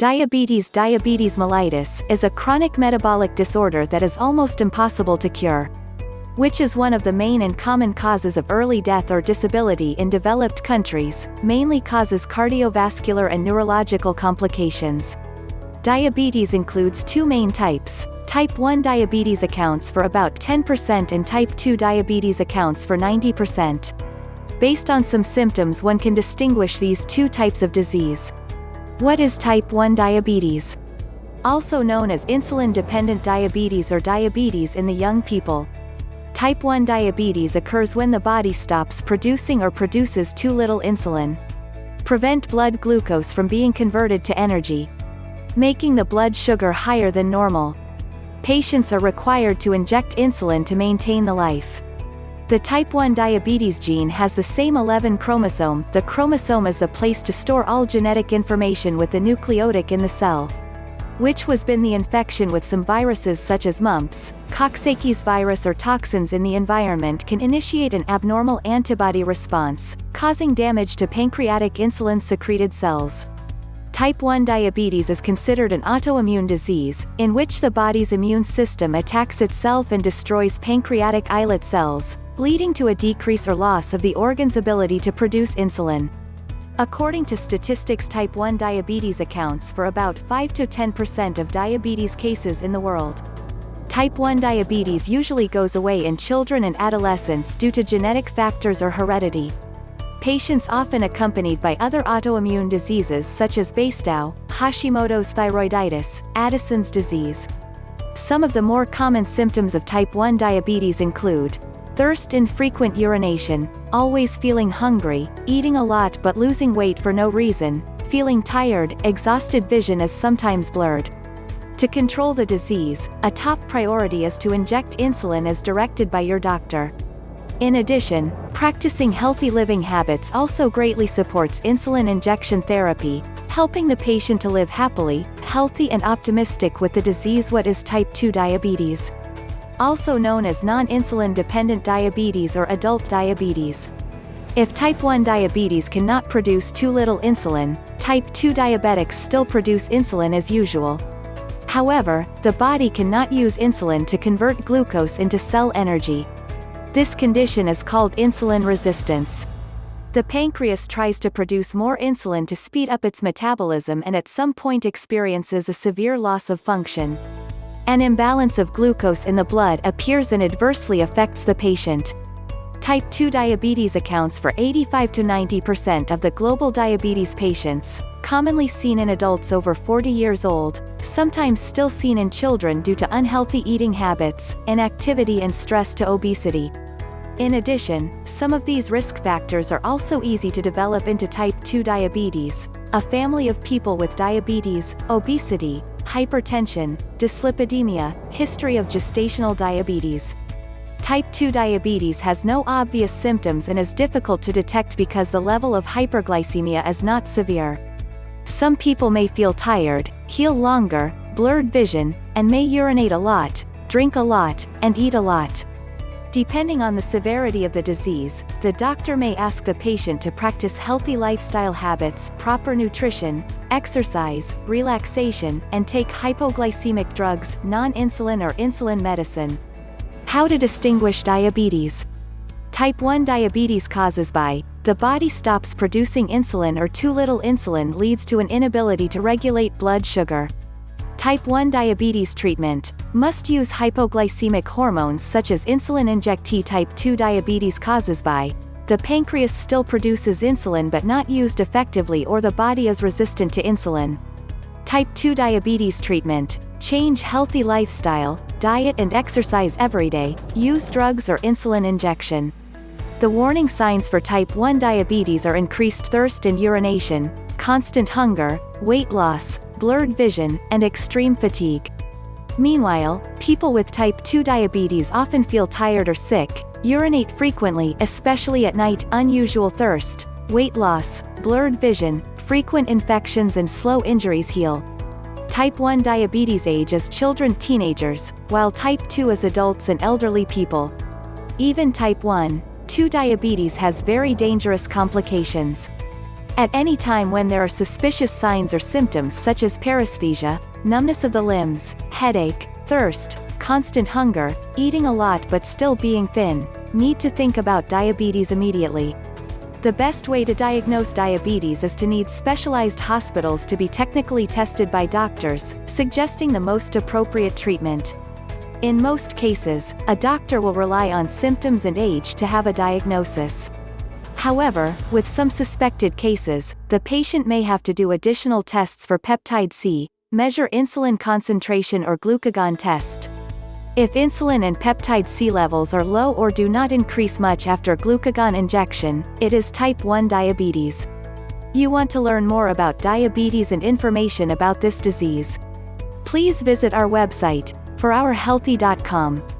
Diabetes mellitus is a chronic metabolic disorder that is almost impossible to cure, which is one of the main and common causes of early death or disability in developed countries, mainly causes cardiovascular and neurological complications. Diabetes includes two main types. Type 1 diabetes accounts for about 10% and type 2 diabetes accounts for 90%. Based on some symptoms, one can distinguish these two types of disease. What is type 1 diabetes? Also known as insulin-dependent diabetes or diabetes in the young people. Type 1 diabetes occurs when the body stops producing or produces too little insulin. Prevent blood glucose from being converted to energy, making the blood sugar higher than normal. Patients are required to inject insulin to maintain the life. The type 1 diabetes gene has the same 11 chromosome. The chromosome is the place to store all genetic information with the nucleotide in the cell, which has been the infection with some viruses such as mumps, Coxsackie's virus, or toxins in the environment can initiate an abnormal antibody response, causing damage to pancreatic insulin-secreted cells. Type 1 diabetes is considered an autoimmune disease, in which the body's immune system attacks itself and destroys pancreatic islet cells, leading to a decrease or loss of the organ's ability to produce insulin. According to statistics, type 1 diabetes accounts for about 5 to 10% of diabetes cases in the world. Type 1 diabetes usually goes away in children and adolescents due to genetic factors or heredity. Patients often accompanied by other autoimmune diseases such as Basedow, Hashimoto's thyroiditis, Addison's disease. Some of the more common symptoms of type 1 diabetes include thirst, infrequent urination, always feeling hungry, eating a lot but losing weight for no reason, feeling tired, exhausted, vision is sometimes blurred. To control the disease, a top priority is to inject insulin as directed by your doctor. In addition, practicing healthy living habits also greatly supports insulin injection therapy, helping the patient to live happily, healthy and optimistic with the disease. What is type 2 diabetes? Also known as non-insulin dependent diabetes or adult diabetes. If type 1 diabetes cannot produce too little insulin, type 2 diabetics still produce insulin as usual. However, the body cannot use insulin to convert glucose into cell energy. This condition is called insulin resistance. The pancreas tries to produce more insulin to speed up its metabolism and at some point experiences a severe loss of function. An imbalance of glucose in the blood appears and adversely affects the patient. Type 2 diabetes accounts for 85 to 90% of the global diabetes patients, commonly seen in adults over 40 years old, sometimes still seen in children due to unhealthy eating habits, inactivity and stress, to obesity. In addition, some of these risk factors are also easy to develop into type 2 diabetes. A family of people with diabetes, obesity, hypertension, dyslipidemia, history of gestational diabetes. Type 2 diabetes has no obvious symptoms and is difficult to detect because the level of hyperglycemia is not severe. Some people may feel tired, heal longer, blurred vision, and may urinate a lot, drink a lot, and eat a lot. Depending on the severity of the disease, the doctor may ask the patient to practice healthy lifestyle habits, proper nutrition, exercise, relaxation, and take hypoglycemic drugs, non-insulin or insulin medicine. How to distinguish diabetes? Type 1 diabetes causes by the body stops producing insulin or too little insulin leads to an inability to regulate blood sugar. Type 1 diabetes treatment must use hypoglycemic hormones such as insulin inject. Type 2 diabetes causes by the pancreas still produces insulin but not used effectively, or the body is resistant to insulin. Type 2 diabetes treatment: change healthy lifestyle, diet and exercise every day, use drugs or insulin injection. The warning signs for type 1 diabetes are increased thirst and urination, constant hunger, weight loss, blurred vision, and extreme fatigue. Meanwhile, people with type 2 diabetes often feel tired or sick, urinate frequently especially at night, unusual thirst, weight loss, blurred vision, frequent infections and slow injuries heal. Type 1 diabetes age is children, teenagers, while type 2 is adults and elderly people. Even type 1, 2 diabetes has very dangerous complications. At any time when there are suspicious signs or symptoms such as paresthesia, numbness of the limbs, headache, thirst, constant hunger, eating a lot but still being thin, need to think about diabetes immediately. The best way to diagnose diabetes is to need specialized hospitals to be technically tested by doctors, suggesting the most appropriate treatment. In most cases, a doctor will rely on symptoms and age to have a diagnosis. However, with some suspected cases, the patient may have to do additional tests for peptide C, measure insulin concentration or glucagon test. If insulin and peptide C levels are low or do not increase much after glucagon injection, it is type 1 diabetes. You want to learn more about diabetes and information about this disease? Please visit our website, forourhealthy.com.